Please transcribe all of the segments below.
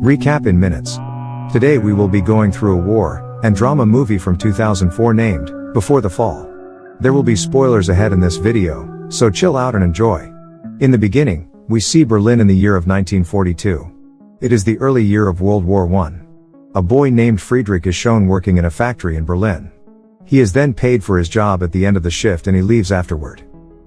Recap in minutes. Today we will be going through a war and drama movie from 2004 named Before the Fall. There will be spoilers ahead in this video, so chill out and enjoy. In the beginning, we see Berlin in the year of 1942. It is the early year of World War I. A boy named Friedrich is shown working in a factory in Berlin. He is then paid for his job at the end of the shift and he leaves afterward.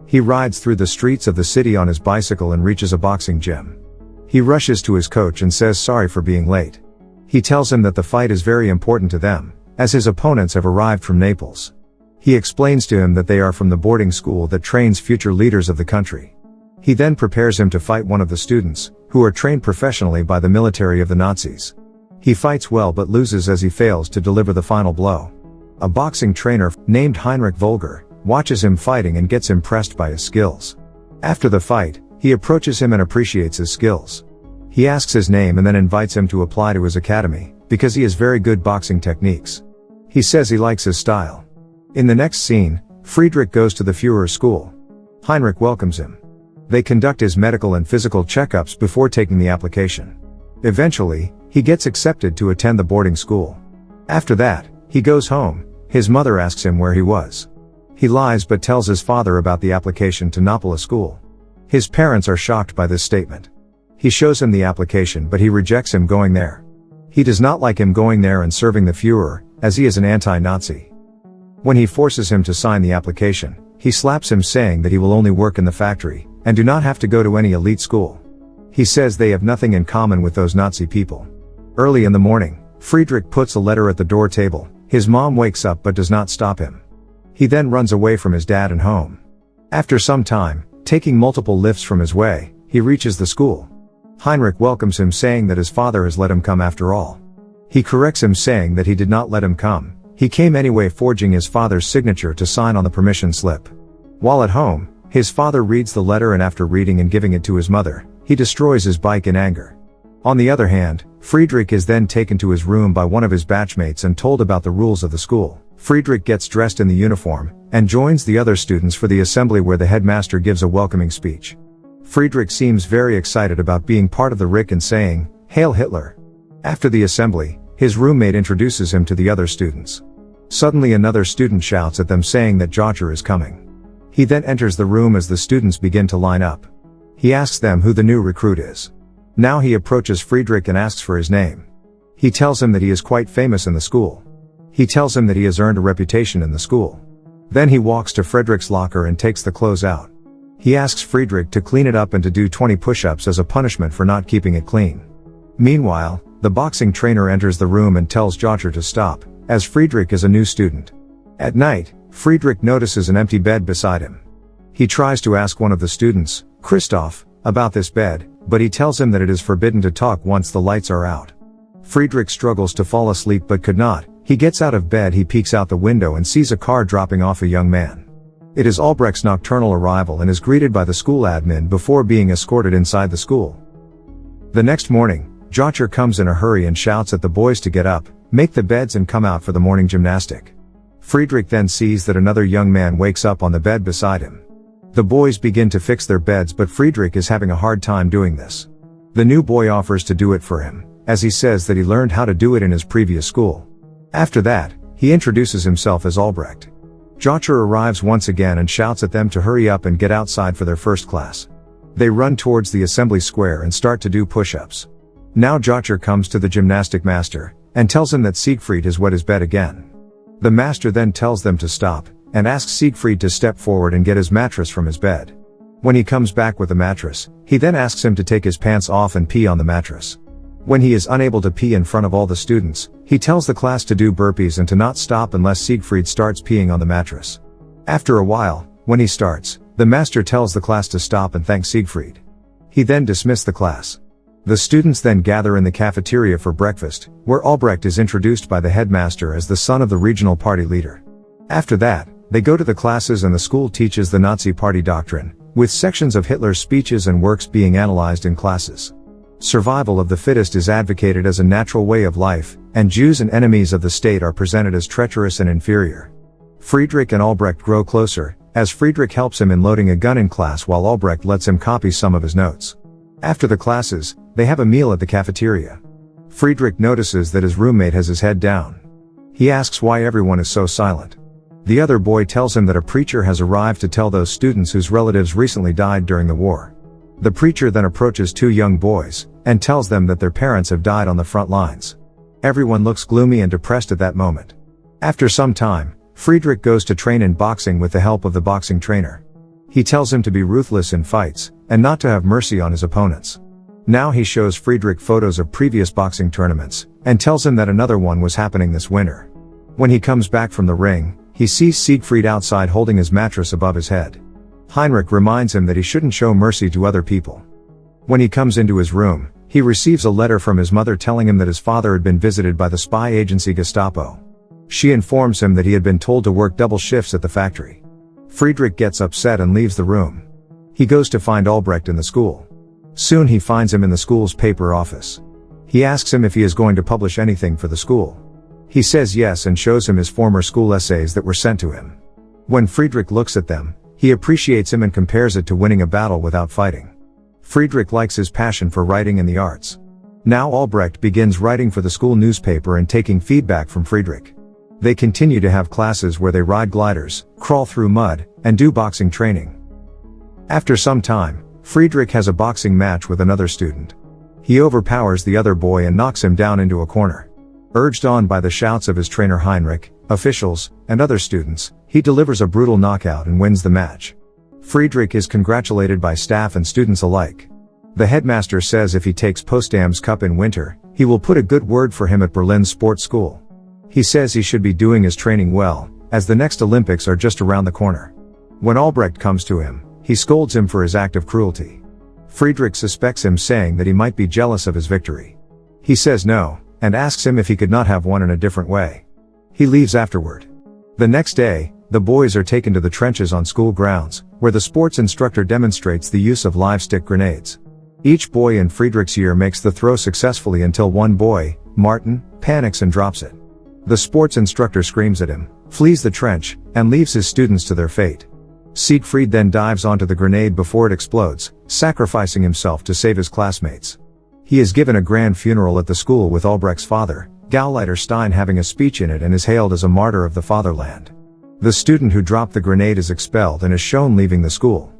He rides through the streets of the city on his bicycle and reaches a boxing gym. He rushes to his coach and says sorry for being late. He tells him that the fight is very important to them, as his opponents have arrived from Naples. He explains to him that they are from the boarding school that trains future leaders of the country. He then prepares him to fight one of the students, who are trained professionally by the military of the Nazis. He fights well but loses as he fails to deliver the final blow. A boxing trainer, named Heinrich Völger, watches him fighting and gets impressed by his skills. After the fight, he approaches him and appreciates his skills. He asks his name and then invites him to apply to his academy, because he has very good boxing techniques. He says he likes his style. In the next scene, Friedrich goes to the Führer's school. Heinrich welcomes him. They conduct his medical and physical checkups before taking the application. Eventually, he gets accepted to attend the boarding school. After that, he goes home. His mother asks him where he was. He lies but tells his father about the application to Naples school. His parents are shocked by this statement. He shows him the application but he rejects him going there. He does not like him going there and serving the Führer, as he is an anti-Nazi. When he forces him to sign the application, he slaps him saying that he will only work in the factory, and do not have to go to any elite school. He says they have nothing in common with those Nazi people. Early in the morning, Friedrich puts a letter at the door table. His mom wakes up but does not stop him. He then runs away from his dad and home. After some time, taking multiple lifts from his way, he reaches the school. Heinrich welcomes him saying that his father has let him come after all. He corrects him saying that he did not let him come. He came anyway, forging his father's signature to sign on the permission slip. While at home, his father reads the letter and after reading and giving it to his mother, he destroys his bike in anger. On the other hand, Friedrich is then taken to his room by one of his batchmates and told about the rules of the school. Friedrich gets dressed in the uniform, and joins the other students for the assembly where the headmaster gives a welcoming speech. Friedrich seems very excited about being part of the Reich and saying, "Hail Hitler." After the assembly, his roommate introduces him to the other students. Suddenly another student shouts at them saying that Jocher is coming. He then enters the room as the students begin to line up. He asks them who the new recruit is. Now he approaches Friedrich and asks for his name. He tells him that he is quite famous in the school. He tells him that he has earned a reputation in the school. Then he walks to Friedrich's locker and takes the clothes out. He asks Friedrich to clean it up and to do 20 push-ups as a punishment for not keeping it clean. Meanwhile, the boxing trainer enters the room and tells Jocher to stop, as Friedrich is a new student. At night, Friedrich notices an empty bed beside him. He tries to ask one of the students, Christoph, about this bed, but he tells him that it is forbidden to talk once the lights are out. Friedrich struggles to fall asleep but could not. He gets out of bed, he peeks out the window and sees a car dropping off a young man. It is Albrecht's nocturnal arrival and is greeted by the school admin before being escorted inside the school. The next morning, Jocher comes in a hurry and shouts at the boys to get up, make the beds and come out for the morning gymnastic. Friedrich then sees that another young man wakes up on the bed beside him. The boys begin to fix their beds but Friedrich is having a hard time doing this. The new boy offers to do it for him, as he says that he learned how to do it in his previous school. After that, he introduces himself as Albrecht. Jocher arrives once again and shouts at them to hurry up and get outside for their first class. They run towards the assembly square and start to do push-ups. Now Jocher comes to the gymnastic master, and tells him that Siegfried has wet his bed again. The master then tells them to stop, and asks Siegfried to step forward and get his mattress from his bed. When he comes back with the mattress, he then asks him to take his pants off and pee on the mattress. When he is unable to pee in front of all the students, he tells the class to do burpees and to not stop unless Siegfried starts peeing on the mattress. After a while, when he starts, the master tells the class to stop and thank Siegfried. He then dismisses the class. The students then gather in the cafeteria for breakfast, where Albrecht is introduced by the headmaster as the son of the regional party leader. After that, they go to the classes and the school teaches the Nazi party doctrine, with sections of Hitler's speeches and works being analyzed in classes. Survival of the fittest is advocated as a natural way of life, and Jews and enemies of the state are presented as treacherous and inferior. Friedrich and Albrecht grow closer, as Friedrich helps him in loading a gun in class while Albrecht lets him copy some of his notes. After the classes, they have a meal at the cafeteria. Friedrich notices that his roommate has his head down. He asks why everyone is so silent. The other boy tells him that a preacher has arrived to tell those students whose relatives recently died during the war. The preacher then approaches two young boys, and tells them that their parents have died on the front lines. Everyone looks gloomy and depressed at that moment. After some time, Friedrich goes to train in boxing with the help of the boxing trainer. He tells him to be ruthless in fights, and not to have mercy on his opponents. Now he shows Friedrich photos of previous boxing tournaments, and tells him that another one was happening this winter. When he comes back from the ring, he sees Siegfried outside holding his mattress above his head. Heinrich reminds him that he shouldn't show mercy to other people. When he comes into his room, he receives a letter from his mother telling him that his father had been visited by the spy agency Gestapo. She informs him that he had been told to work double shifts at the factory. Friedrich gets upset and leaves the room. He goes to find Albrecht in the school. Soon he finds him in the school's paper office. He asks him if he is going to publish anything for the school. He says yes and shows him his former school essays that were sent to him. When Friedrich looks at them, he appreciates him and compares it to winning a battle without fighting. Friedrich likes his passion for writing and the arts. Now Albrecht begins writing for the school newspaper and taking feedback from Friedrich. They continue to have classes where they ride gliders, crawl through mud, and do boxing training. After some time, Friedrich has a boxing match with another student. He overpowers the other boy and knocks him down into a corner. Urged on by the shouts of his trainer Heinrich, officials, and other students, he delivers a brutal knockout and wins the match. Friedrich is congratulated by staff and students alike. The headmaster says if he takes Potsdam's Cup in winter, he will put a good word for him at Berlin's sports school. He says he should be doing his training well, as the next Olympics are just around the corner. When Albrecht comes to him, he scolds him for his act of cruelty. Friedrich suspects him, saying that he might be jealous of his victory. He says no, and asks him if he could not have won in a different way. He leaves afterward. The next day, the boys are taken to the trenches on school grounds, where the sports instructor demonstrates the use of live stick grenades. Each boy in Friedrich's year makes the throw successfully until one boy, Martin, panics and drops it. The sports instructor screams at him, flees the trench, and leaves his students to their fate. Siegfried then dives onto the grenade before it explodes, sacrificing himself to save his classmates. He is given a grand funeral at the school with Albrecht's father, Gauleiter Stein, having a speech in it and is hailed as a martyr of the fatherland. The student who dropped the grenade is expelled and is shown leaving the school.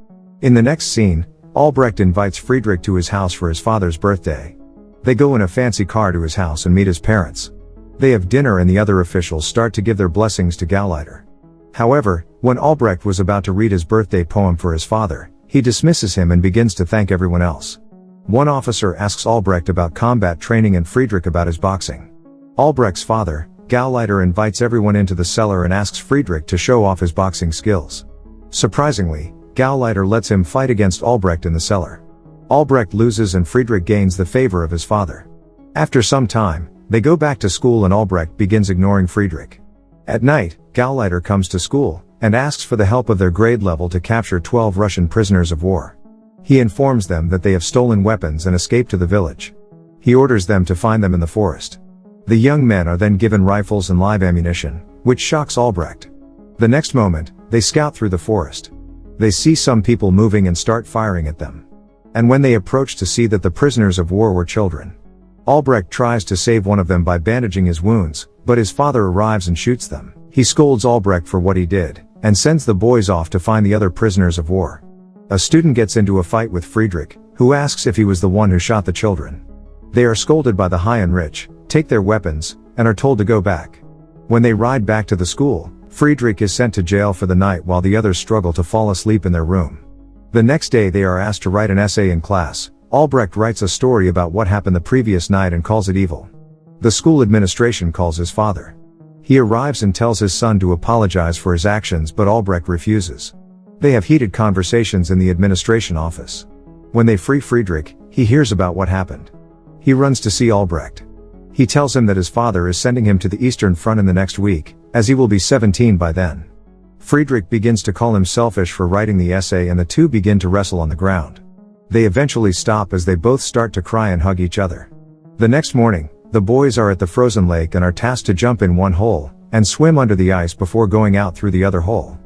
In the next scene, Albrecht invites Friedrich to his house for his father's birthday. They go in a fancy car to his house and meet his parents. They have dinner and the other officials start to give their blessings to Gauleiter. However, when Albrecht was about to read his birthday poem for his father, he dismisses him and begins to thank everyone else. One officer asks Albrecht about combat training and Friedrich about his boxing. Albrecht's father, Gauleiter, invites everyone into the cellar and asks Friedrich to show off his boxing skills. Surprisingly, Gauleiter lets him fight against Albrecht in the cellar. Albrecht loses and Friedrich gains the favor of his father. After some time, they go back to school and Albrecht begins ignoring Friedrich. At night, Gauleiter comes to school, and asks for the help of their grade level to capture 12 Russian prisoners of war. He informs them that they have stolen weapons and escaped to the village. He orders them to find them in the forest. The young men are then given rifles and live ammunition, which shocks Albrecht. The next moment, they scout through the forest. They see some people moving and start firing at them. And when they approach to see that the prisoners of war were children, Albrecht tries to save one of them by bandaging his wounds, but his father arrives and shoots them. He scolds Albrecht for what he did, and sends the boys off to find the other prisoners of war. A student gets into a fight with Friedrich, who asks if he was the one who shot the children. They are scolded by the high and rich, take their weapons, and are told to go back. When they ride back to the school, Friedrich is sent to jail for the night while the others struggle to fall asleep in their room. The next day they are asked to write an essay in class. Albrecht writes a story about what happened the previous night and calls it evil. The school administration calls his father. He arrives and tells his son to apologize for his actions, but Albrecht refuses. They have heated conversations in the administration office. When they free Friedrich, he hears about what happened. He runs to see Albrecht. He tells him that his father is sending him to the Eastern Front in the next week, as he will be 17 by then. Friedrich begins to call him selfish for writing the essay and the two begin to wrestle on the ground. They eventually stop as they both start to cry and hug each other. The next morning, the boys are at the frozen lake and are tasked to jump in one hole, and swim under the ice before going out through the other hole.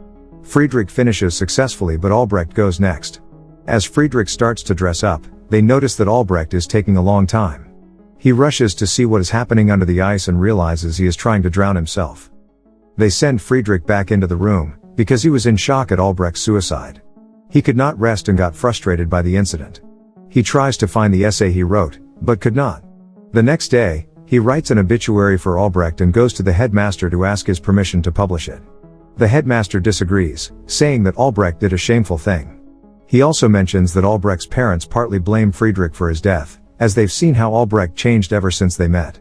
Friedrich finishes successfully, but Albrecht goes next. As Friedrich starts to dress up, they notice that Albrecht is taking a long time. He rushes to see what is happening under the ice and realizes he is trying to drown himself. They send Friedrich back into the room, because he was in shock at Albrecht's suicide. He could not rest and got frustrated by the incident. He tries to find the essay he wrote, but could not. The next day, he writes an obituary for Albrecht and goes to the headmaster to ask his permission to publish it. The headmaster disagrees, saying that Albrecht did a shameful thing. He also mentions that Albrecht's parents partly blame Friedrich for his death, as they've seen how Albrecht changed ever since they met.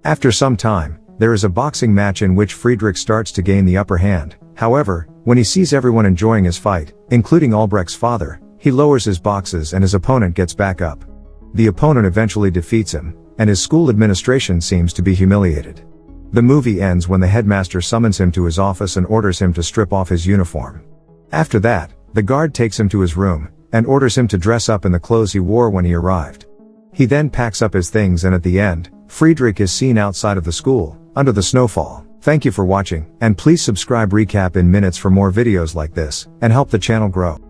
After some time, there is a boxing match in which Friedrich starts to gain the upper hand. However, when he sees everyone enjoying his fight, including Albrecht's father, he lowers his boxes and his opponent gets back up. The opponent eventually defeats him, and his school administration seems to be humiliated. The movie ends when the headmaster summons him to his office and orders him to strip off his uniform. After that, the guard takes him to his room, and orders him to dress up in the clothes he wore when he arrived. He then packs up his things and at the end, Friedrich is seen outside of the school, under the snowfall. Thank you for watching, and please subscribe recap in minutes for more videos like this, and help the channel grow.